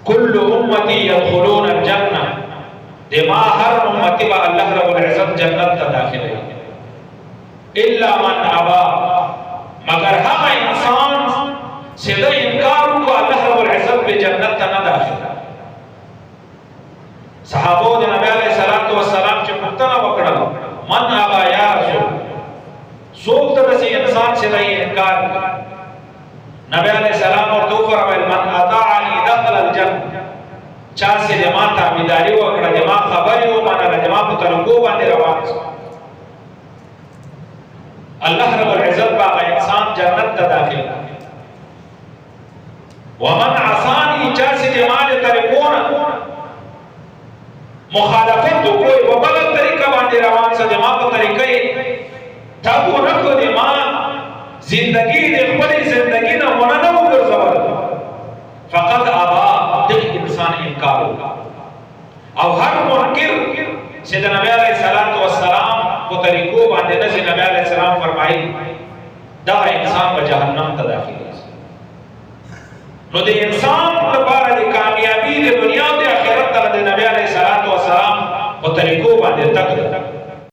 كل امتی يدخلون الجنه دما هر امتی با اللہ رب العزت جنت تا داخل ہے الا من ابا مگر ہم انسان سیدھا انکار کو اللہ رب العزت بے جنت تا نہ داخل صحابہ دے نبی علیہ الصلوۃ والسلام چ پتنا وکڑا من ابا یا رسول سوک تے سے انسان سیدھا انکار نبی علیہ السلام اور تو فرمائے من اطاعنی دخل الجنہ چا سے جماع تابعداری وکړه جماع خبري و باندې جماع په ترکو باندې روان شو الله رب العزت باغ انسان جنت ته داخل ومن عصاني چا سے جماع ترکونه مخالفت کوئی و بل طریقہ باندې روان سه جماع په طریقې تاسو نه کو دي ما زندگی دې خپل زندگی نه ونه نه وګرځول فقط ابا دغ انسان انکار ہوگا او ہر منکر سیدنا نبی علیہ الصلوۃ والسلام کو طریقوں باندې نہ نبی علیہ السلام فرمائی دا انسان په جهنم ته داخل ہے نو د انسان لپاره د